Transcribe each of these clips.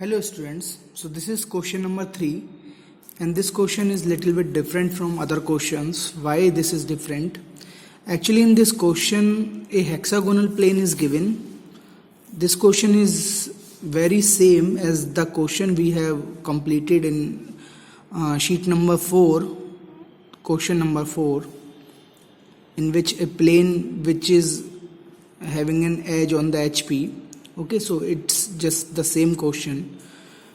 Hello students, so this is question number 3 and this question is little bit different from other questions. Why this is different? Actually in this question a hexagonal plane is given. This question is very same as the question we have completed in sheet number 4, question number 4, in which a plane which is having an edge on the HP. Okay, so it's just the same question.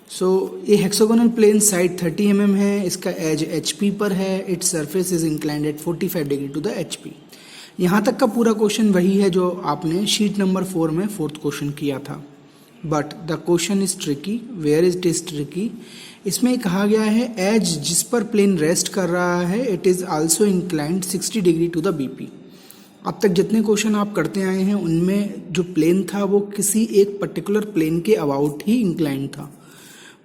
So ये hexagonal plane side 30 mm है, इसका edge HP पर है, its surface is inclined at 45 degree to the HP. यहाँ तक का पूरा question वही है जो आपने शीट नंबर 4 में फोर्थ क्वेश्चन किया था. But the question is tricky. Where is it is tricky? इसमें कहा गया है एज जिस पर प्लेन रेस्ट कर रहा है it is also inclined 60 degree to the BP. अब तक जितने क्वेश्चन आप करते आए हैं उनमें जो प्लेन था वो किसी एक पर्टिकुलर प्लेन के अबाउट ही इंक्लाइंड था.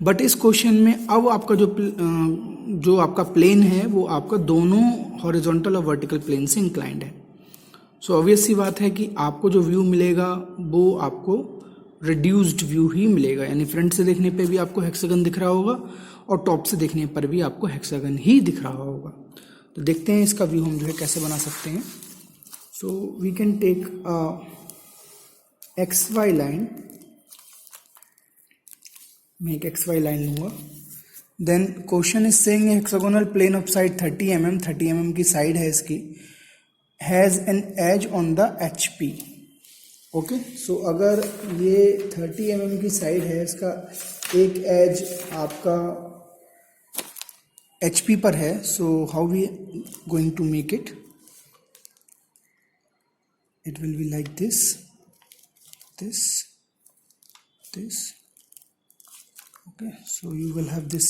बट इस क्वेश्चन में अब आपका जो आपका प्लेन है वो आपका दोनों हॉरिजॉन्टल और वर्टिकल प्लेन से इंक्लाइंड है. सो ऑब्वियस सी बात है कि आपको जो व्यू मिलेगा वो आपको रिड्यूस्ड व्यू ही मिलेगा, यानी फ्रंट से देखने पे भी आपको हेक्सागन दिख रहा होगा और टॉप से देखने पर भी आपको हेक्सागन ही दिख रहा होगा. तो देखते हैं इसका व्यू हम जो है कैसे बना सकते हैं. So we can take a XY line, मैं एक XY line लूँगा. Then question is saying hexagonal plane of side 30 mm की साइड है इसकी, has an edge on the HP. Okay, so अगर ये 30 mm की साइड है, इसका एक एज आपका HP पर है. So how we going to make it? It will be like this. Okay, so you will have this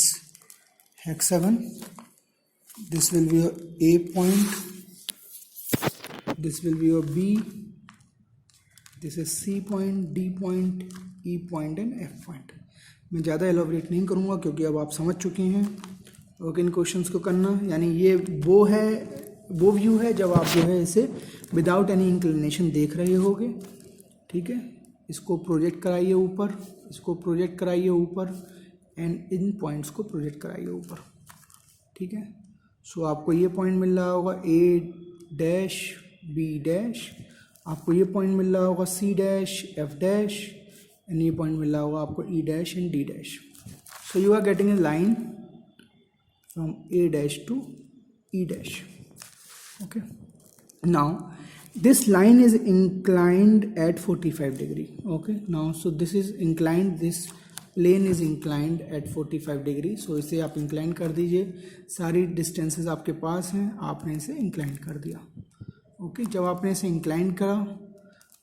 hexagon. This will be your A point. This will be your B. This is C point, D point, E point and F point. मैं ज़्यादा elaborate नहीं करूँगा क्योंकि अब आप समझ चुके हैं ओके इन क्वेश्चंस को करना. यानी ये वो व्यू है जब आप जो है इसे विदाउट एनी इंक्लिनेशन देख रहे होगे. ठीक है, इसको प्रोजेक्ट कराइए ऊपर, इसको प्रोजेक्ट कराइए ऊपर एंड इन पॉइंट्स को प्रोजेक्ट कराइए ऊपर. ठीक है, सो आपको ये पॉइंट मिल रहा होगा A डैश B डैश, आपको ये पॉइंट मिल रहा होगा C dash F dash and ये पॉइंट मिल रहा होगा आपको E dash and D dash. So you are getting a line from A dash to E dash. Okay, now this line is inclined at 45 degree. Okay, now so this is inclined, this plane is inclined at 45 degree. So इसे आप incline कर दीजिए. सारी distances आपके पास हैं, आपने इसे incline कर दिया. Okay, जब आपने इसे incline करा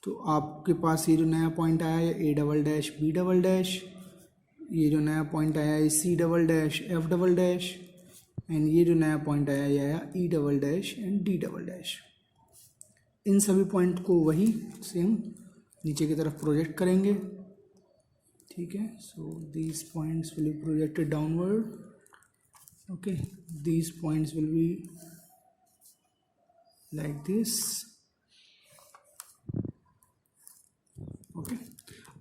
तो आपके पास ये जो नया पॉइंट आया है A double dash B double dash, ये जो नया पॉइंट आया है C double dash F double dash and ये जो नया पॉइंट आया ये आया E double dash and D double dash. इन सभी पॉइंट को वही सेम नीचे की तरफ प्रोजेक्ट करेंगे. ठीक है, so these points will be projected downward. Okay, these points will be like this. Okay,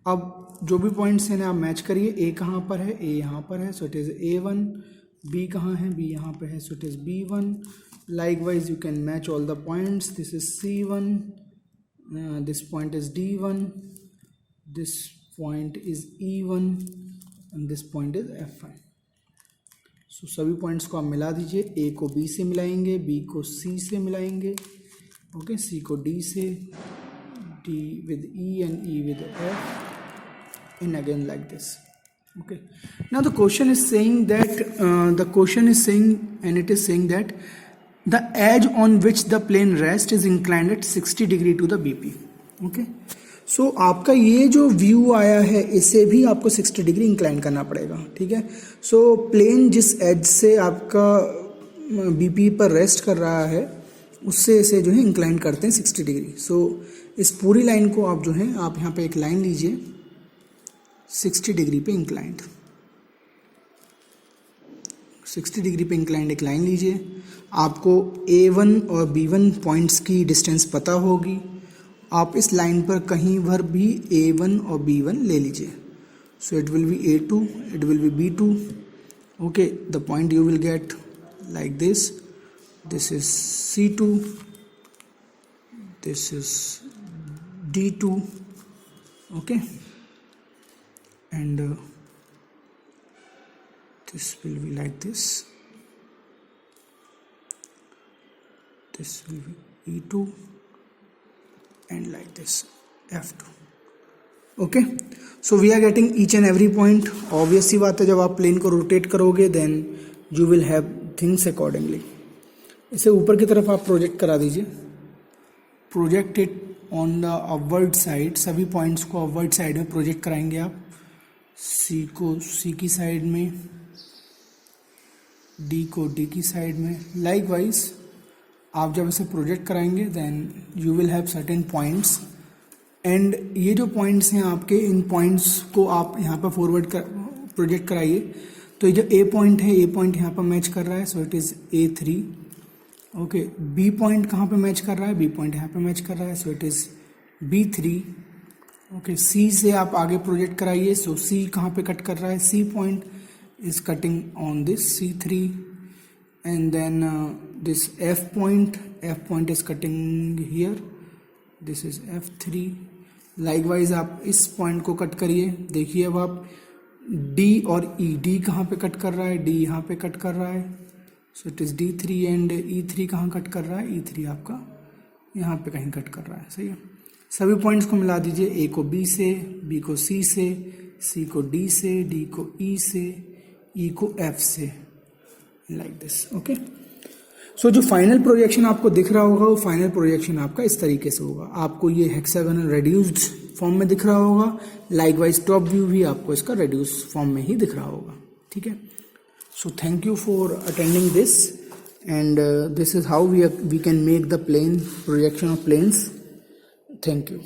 अब जो भी पॉइंट्स हैं आप मैच करिए. A कहाँ पर है? A यहाँ पर है, so it is A1. B कहाँ है? B यहाँ पे है, so it is B1. Likewise you can match all the points. This is C1, this point is D1, this point is E1 and this point is F1. So सभी points को आप मिला दीजिए. A को B से मिलाएंगे, B को C से मिलाएंगे, ओके, C को D से, D with E and E with F and again like this. Okay, now the question is saying that and it is saying that the edge on which the plane rests is inclined at 60 degree to the BP. Okay, so आपका ये जो view आया है इसे भी आपको 60 degree incline करना पड़ेगा. ठीक है, सो प्लेन जिस एज से आपका BP पर रेस्ट कर रहा है उससे इसे जो है इंक्लाइन करते हैं 60 डिग्री. सो इस पूरी लाइन को आप जो है आप यहाँ पे एक लाइन लीजिए 60 डिग्री पे इंक्लाइंड. 60 डिग्री पे इंक्लाइंड एक लाइन लीजिए. आपको A1 और B1 पॉइंट्स की डिस्टेंस पता होगी. आप इस लाइन पर कहीं पर भी A1 और B1 ले लीजिए. So it will be A2, it will be B2. Okay, the point you will get like this. This is C2, this is D2. Okay, and this will be like this. This will be E2 and like this F2. Okay, so we are getting each and every point. Obvious सी बात है, जब आप plane को rotate करोगे then you will have things accordingly. इसे ऊपर की तरफ आप प्रोजेक्ट करा दीजिए. Project it on the upward side. सभी पॉइंट्स को अपवर्ड साइड में प्रोजेक्ट कराएंगे आप. सी को सी की साइड में, डी को डी की साइड में. लाइकवाइज आप जब इसे प्रोजेक्ट कराएंगे then you will have certain points, and ये जो पॉइंट्स हैं आपके, इन पॉइंट्स को आप यहाँ पर फॉरवर्ड कर प्रोजेक्ट कराइए. तो ये जो ए पॉइंट है, ए पॉइंट यहाँ पर मैच कर रहा है, so it is A3. Okay, B point कहाँ पे मैच कर रहा है, बी पॉइंट यहाँ पे मैच कर रहा है, so it is B3. Okay, C से आप आगे प्रोजेक्ट कराइए. सो सी कहाँ पे कट कर रहा है, C point is cutting on this C3, and then this F point is cutting here. This is F3. Likewise आप इस पॉइंट को कट करिए. देखिए अब आप D और E, D कहाँ पे कट कर रहा है, D यहाँ पे कट कर रहा है, so it is D3. And E3 कहाँ कट कर रहा है, E3 आपका यहाँ पे कहीं कट कर रहा है. सही है. सभी पॉइंट्स को मिला दीजिए. A को B से, B को C से, C को D से, D को E से, E को F से, लाइक दिस. ओके, सो जो फाइनल प्रोजेक्शन आपको दिख रहा होगा वो फाइनल प्रोजेक्शन आपका इस तरीके से होगा. आपको ये हेक्सागोनल रेड्यूस्ड फॉर्म में दिख रहा होगा. लाइकवाइज टॉप व्यू भी आपको इसका रेड्यूस फॉर्म में ही दिख रहा होगा. ठीक है. So thank you for attending this, and this is how we can make the plane projection of planes. Thank you.